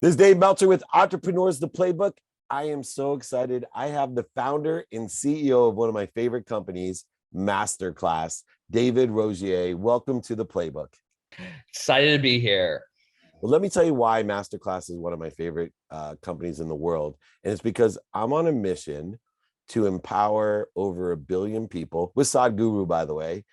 This is Dave Meltzer with Entrepreneurs, the Playbook. I am so excited. I have the founder and CEO of one of my favorite companies, MasterClass, David Rogier. Welcome to the Playbook. Excited to be here. Well, let me tell you why MasterClass is one of my favorite companies in the world. And it's because I'm on a mission to empower over 1 billion people, with Sadhguru, by the way,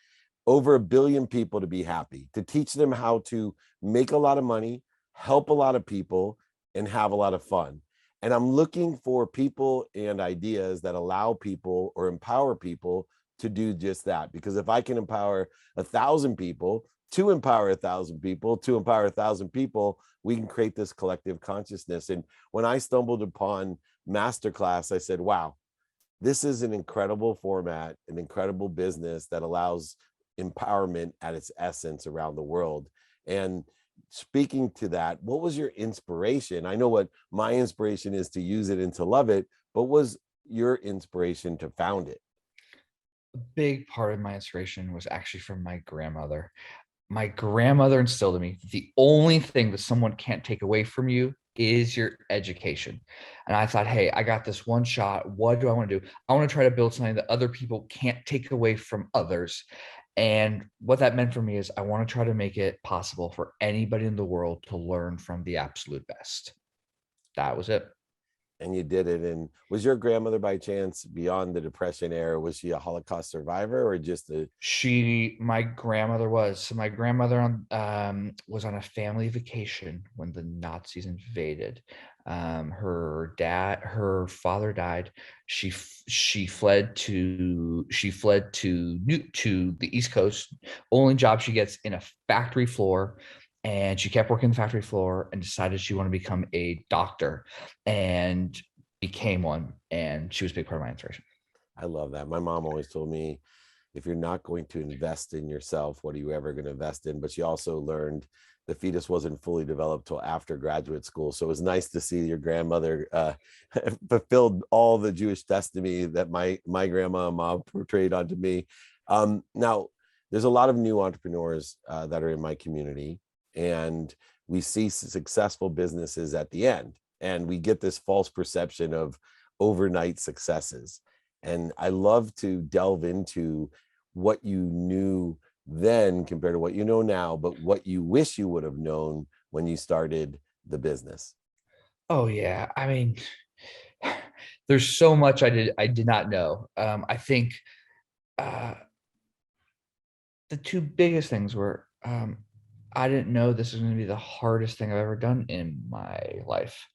over 1 billion people to be happy, to teach them how to make a lot of money, help a lot of people, and have a lot of fun. And I'm looking for people and ideas that allow people or empower people to do just that. Because if I can empower 1,000 people, to empower 1,000 people, to empower 1,000 people, we can create this collective consciousness. And when I stumbled upon MasterClass, I said, wow, this is an incredible format, an incredible business that allows empowerment at its essence around the world. And speaking to that, what was your inspiration? I know what my inspiration is to use it and to love it, but what was your inspiration to found it? A big part of my inspiration was actually from my grandmother. My grandmother instilled in me the only thing that someone can't take away from you is your education. And I thought, hey, I got this one shot. What do I want to do? I want to try to build something that other people can't take away from others. And what that meant for me is I want to try to make it possible for anybody in the world to learn from the absolute best. That was it. And you did it. And was your grandmother, by chance, beyond the Depression era, was she a Holocaust survivor or just a... My grandmother was. So my grandmother was on a family vacation when the Nazis invaded. Her father died. She fled to the East Coast. Only job she gets in a factory floor. And she kept working the factory floor and decided she wanted to become a doctor and became one. And she was a big part of my inspiration. I love that. My mom always told me, if you're not going to invest in yourself, what are you ever going to invest in? But she also learned the fetus wasn't fully developed till after graduate school. So it was nice to see your grandmother fulfilled all the Jewish destiny that my grandma and mom portrayed onto me. Now, there's a lot of new entrepreneurs that are in my community, and we see successful businesses at the end, and we get this false perception of overnight successes. And I love to delve into what you knew then compared to what you know now, but what you wish you would have known when you started the business. Oh yeah. I mean, there's so much I did not know. I think the two biggest things were I didn't know this was going to be the hardest thing I've ever done in my life.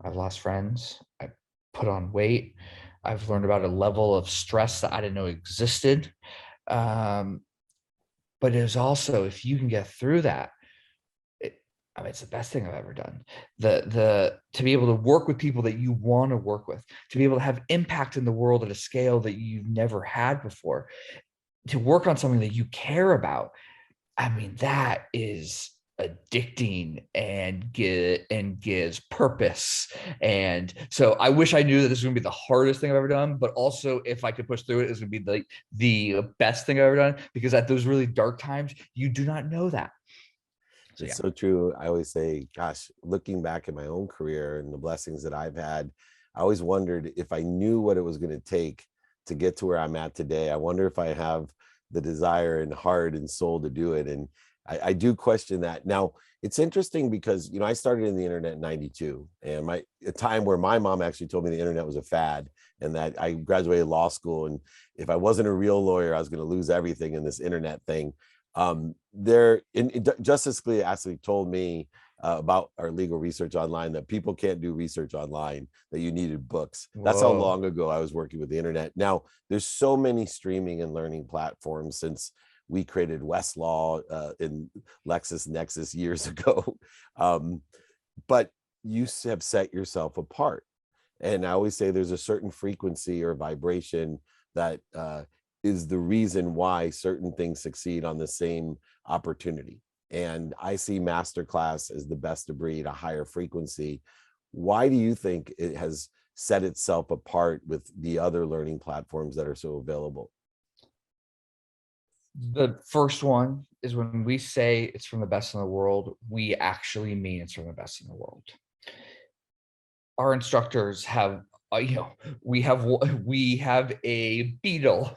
I've lost friends. I put on weight. I've learned about a level of stress that I didn't know existed. But it was also, if you can get through that, it's the best thing I've ever done. To be able to work with people that you want to work with, to be able to have impact in the world at a scale that you've never had before, to work on something that you care about. I mean, that is addicting and gives purpose. And so I wish I knew that this was gonna be the hardest thing I've ever done, but also if I could push through it, it's gonna be the best thing I've ever done, because at those really dark times, you do not know that. So, It's yeah. so true. I always say, gosh, looking back at my own career and the blessings that I've had, I always wondered if I knew what it was going to take to get to where I'm at today. I wonder if I have the desire and heart and soul to do it. And I do question that. Now, it's interesting because, I started in the internet in 92, and a time where my mom actually told me the internet was a fad, and that I graduated law school. And if I wasn't a real lawyer, I was going to lose everything in this internet thing. Justice Scalia actually told me about our legal research online, that people can't do research online, that you needed books. That's how long ago I was working with the internet. Now, there's so many streaming and learning platforms since we created Westlaw in LexisNexis years ago. But you have set yourself apart. And I always say there's a certain frequency or vibration that is the reason why certain things succeed on the same opportunity. And I see MasterClass as the best of breed, a higher frequency. Why do you think it has set itself apart with the other learning platforms that are so available? The first one is when we say it's from the best in the world, we actually mean it's from the best in the world. our instructors have we have a beetle,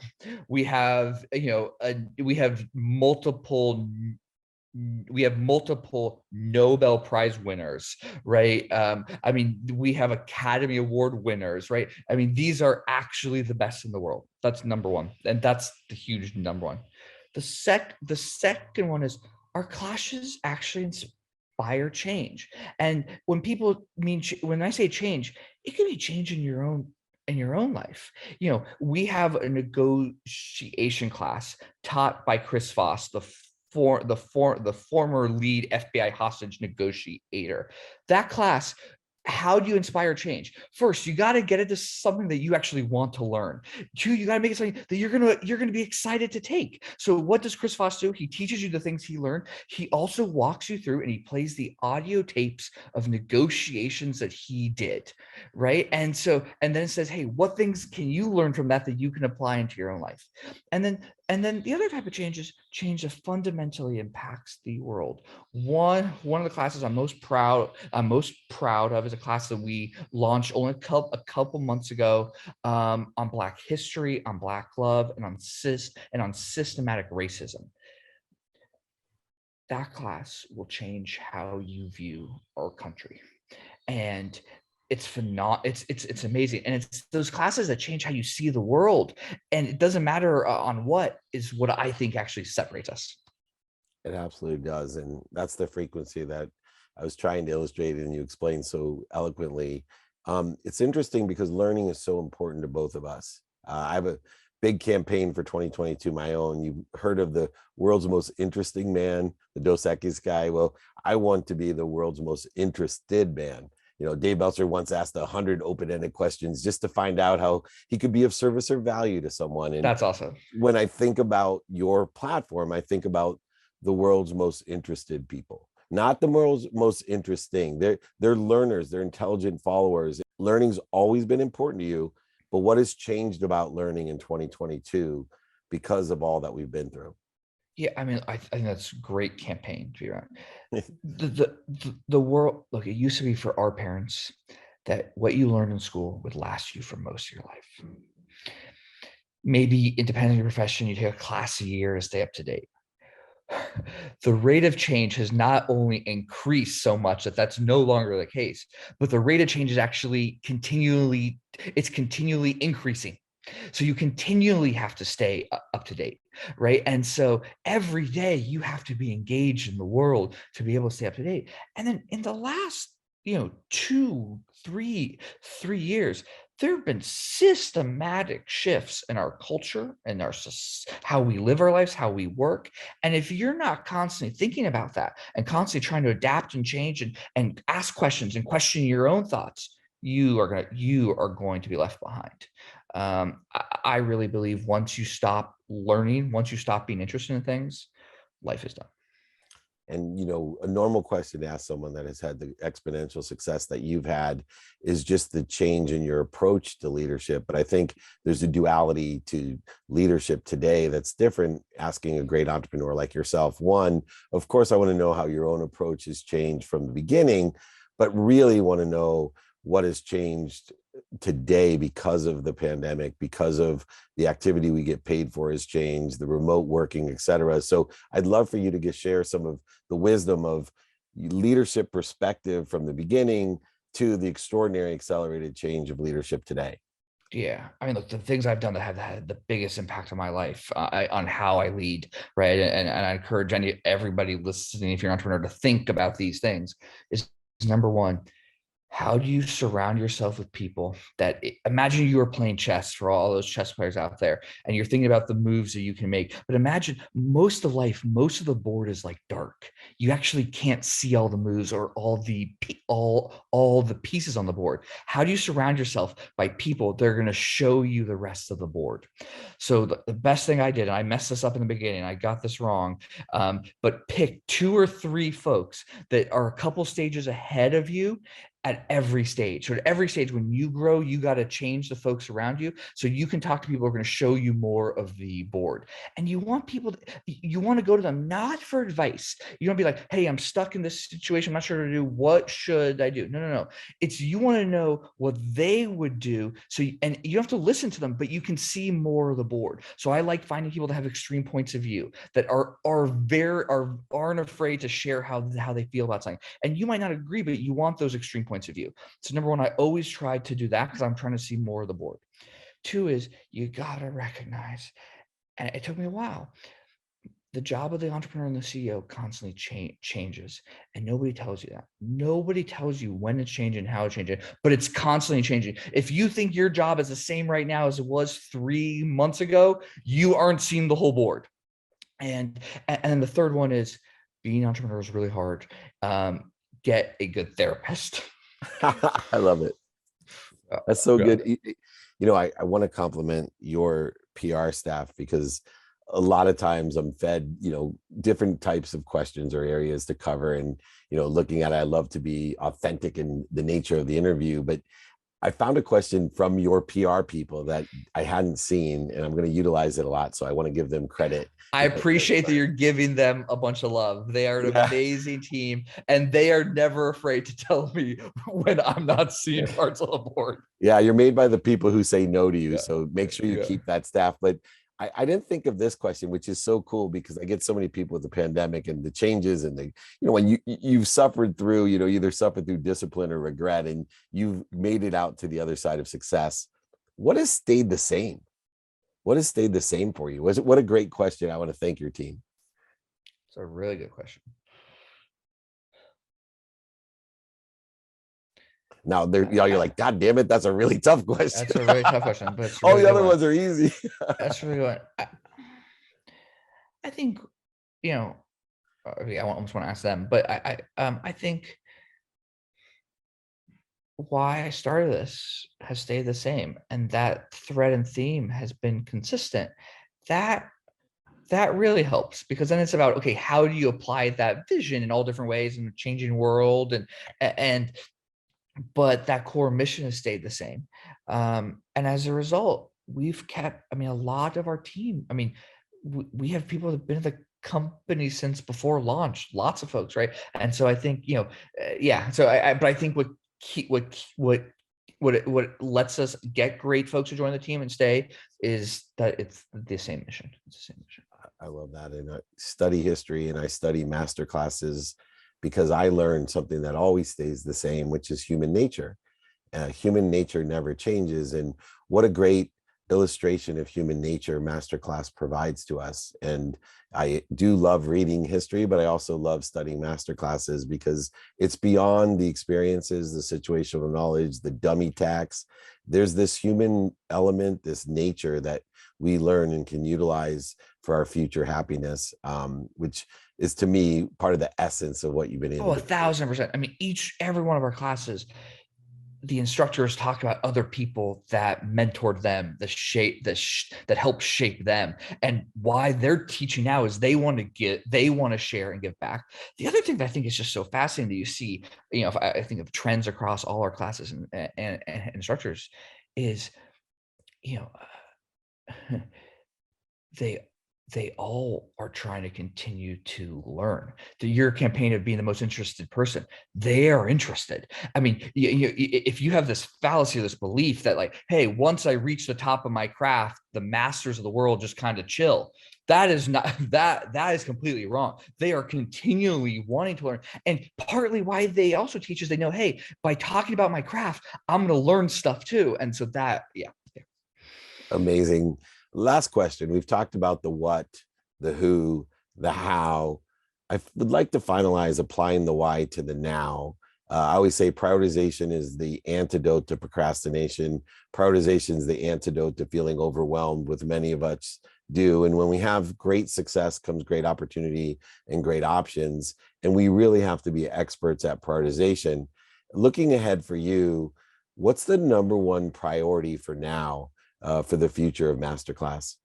we have we have multiple Nobel Prize winners, right? I mean, we have Academy Award winners, right? I mean, these are actually the best in the world. That's number one, and that's the huge number one. The second one is, our classes actually inspire change. And when I say change, it can be change in your own life. We have a negotiation class taught by Chris Voss, the former lead FBI hostage negotiator. That class, how do you inspire change? First, you got to get into something that you actually want to learn. Two, you got to make it something that you're gonna be excited to take. So what does Chris Voss do? He teaches you the things he learned. He also walks you through and he plays the audio tapes of negotiations that he did, right? And then it says, hey, what things can you learn from that you can apply into your own life? And then the other type of change is change that fundamentally impacts the world. One of the classes I'm most proud of is a class that we launched only a couple months ago, on Black history, on Black love, and on systematic racism. That class will change how you view our country, and it's amazing. And it's those classes that change how you see the world, and it doesn't matter on what I think actually separates us. It absolutely does. And that's the frequency that I was trying to illustrate and you explained so eloquently. It's interesting because learning is so important to both of us. I have a big campaign for 2022, my own. You heard of the world's most interesting man, the Dos Equis guy. Well, I want to be the world's most interested man. Dave Meltzer once asked 100 open-ended questions just to find out how he could be of service or value to someone. And That's awesome. when I think about your platform, I think about the world's most interested people, not the world's most interesting. They're learners, they're intelligent followers. Learning's always been important to you, but what has changed about learning in 2022 because of all that we've been through? Yeah, I mean, I think that's a great campaign to be around. The world, look, it used to be for our parents that what you learned in school would last you for most of your life. Maybe independent of your profession, you take a class a year to stay up to date. The rate of change has not only increased so much that that's no longer the case, but the rate of change is actually continually increasing. So you continually have to stay up to date, right? And so every day you have to be engaged in the world to be able to stay up to date. And then in the last, 3 years, there have been systematic shifts in our culture and how we live our lives, how we work. And if you're not constantly thinking about that and constantly trying to adapt and change and ask questions and question your own thoughts, you are going to be left behind. I really believe once you stop learning, once you stop being interested in things, life is done. And a normal question to ask someone that has had the exponential success that you've had is just the change in your approach to leadership. But I think there's a duality to leadership today that's different. Asking a great entrepreneur like yourself, one, of course, I want to know how your own approach has changed from the beginning, but really want to know what has changed today because of the pandemic, because of the activity we get paid for has changed, the remote working, et cetera. So I'd love for you to share some of the wisdom of leadership perspective from the beginning to the extraordinary accelerated change of leadership today. Yeah, I mean, look, the things I've done that have had the biggest impact on my life, on how I lead, right? And I encourage everybody listening, if you're an entrepreneur, to think about these things. Is number one, how do you surround yourself with people that, imagine you are playing chess, for all those chess players out there, and you're thinking about the moves that you can make. But imagine most of the board is like dark. You actually can't see all the moves or all the pieces on the board. How do you surround yourself by people that are going to show you the rest of the board? So the best thing I did, and I messed this up in the beginning, I got this wrong, but pick 2 or 3 folks that are a couple stages ahead of you at every stage. So at every stage, when you grow, you got to change the folks around you so you can talk to people who are going to show you more of the board. And you want people, you want to go to them not for advice. You don't be like, hey, I'm stuck in this situation. I'm not sure what to do. What should I do? No. It's you want to know what they would do. So, and you don't have to listen to them, but you can see more of the board. So I like finding people that have extreme points of view, that aren't afraid to share how they feel about something. And you might not agree, but you want those extreme points of view. So number one, I always try to do that because I'm trying to see more of the board. Two is you got to recognize, and it took me a while, the job of the entrepreneur and the CEO constantly changes, and nobody tells you that. Nobody tells you when it's changing, how it's changing, but it's constantly changing. If you think your job is the same right now as it was 3 months ago, you aren't seeing the whole board. And then the third one is being an entrepreneur is really hard. Get a good therapist. I love it. That's so good. I want to compliment your PR staff because a lot of times I'm fed, different types of questions or areas to cover. And, looking at it, I love to be authentic in the nature of the interview. But I found a question from your PR people that I hadn't seen, and I'm going to utilize it a lot. So I want to give them credit. I appreciate that you're giving them a bunch of love. They are an amazing team, and they are never afraid to tell me when I'm not seeing parts of the board. Yeah, you're made by the people who say no to you. So make sure you keep that staff. But I didn't think of this question, which is so cool because I get so many people with the pandemic and the changes and when you've suffered through, either suffered through discipline or regret, and you've made it out to the other side of success. What has stayed the same? What has stayed the same for you? What a great question. I want to thank your team. It's a really good question. Now you're like, God damn it, that's a really tough question. That's a really tough question, but it's all the other ones are easy. That's really good. I think, I almost want to ask them, but I think why I started this has stayed the same, and that thread and theme has been consistent. That really helps because then it's about, okay, how do you apply that vision in all different ways in a changing world, and but that core mission has stayed the same. And as a result, we've kept, a lot of our team, we have people that have been at the company since before launch, lots of folks, right? And so I think, so but I think what lets us get great folks to join the team and stay is that it's the same mission. It's the same mission. I love that. And I study history and I study master classes because I learned something that always stays the same, which is human nature. Human nature never changes. And what a great illustration of human nature masterclass provides to us. And I do love reading history, but I also love studying masterclasses because it's beyond the experiences, the situational knowledge, the dummy tax. There's this human element, this nature that we learn and can utilize for our future happiness, which is to me part of the essence of what you've been able to do. 1,000%. Every one of our classes, the instructors talk about other people that mentored them, that helped shape them, and why they're teaching now is they want to share and give back. The other thing that I think is just so fascinating that you see, if I think of trends across all our classes and instructors, is they all are trying to continue to learn. Your campaign of being the most interested person, they are interested. If you have this fallacy, this belief that like, hey, once I reach the top of my craft, the masters of the world just kind of chill. That is not that is completely wrong. They are continually wanting to learn. And partly why they also teach is they know, hey, by talking about my craft, I'm going to learn stuff too. And so Amazing. Last question. We've talked about the what, the who, the how. I would like to finalize applying the why to the now. I always say prioritization is the antidote to procrastination. Prioritization is the antidote to feeling overwhelmed, with many of us do. And when we have great success comes great opportunity and great options. And we really have to be experts at prioritization. Looking ahead for you, what's the number one priority for now? For the future of MasterClass?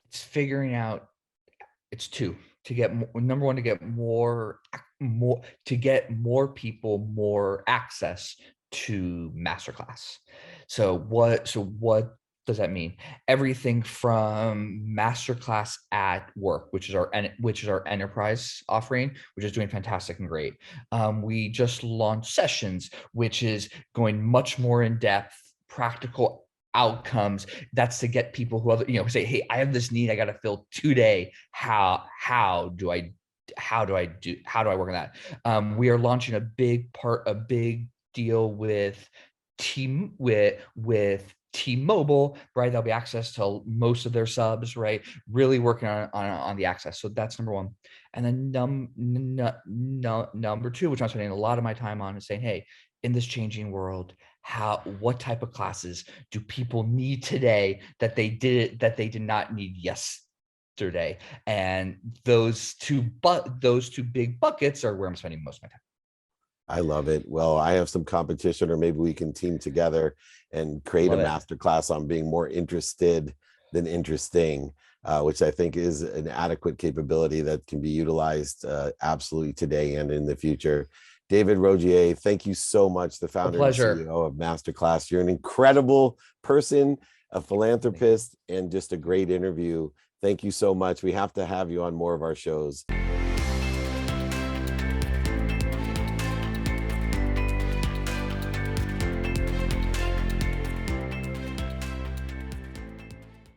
It's figuring out, it's two, to get number one, to get more more people more access to masterclass. So what does that mean? Everything from masterclass at work, which is our enterprise offering, which is doing fantastic and great. We just launched sessions, which is going much more in depth, practical outcomes. That's to get people who say, hey, I have this need I got to fill today. How do I work on that? We are launching a big deal with T-Mobile, right? There'll be access to most of their subs, right? Really working on the access. So that's number one. And then number two, which I'm spending a lot of my time on, is saying, hey, in this changing world, what type of classes do people need today that they did not need yesterday? And those two big buckets are where I'm spending most of my time. I love it. Well, I have some competition, or maybe we can team together and create a masterclass on being more interested than interesting, which I think is an adequate capability that can be utilized absolutely today and in the future. David Rogier, thank you so much, the founder and CEO of MasterClass. You're an incredible person, a philanthropist, and just a great interview. Thank you so much. We have to have you on more of our shows.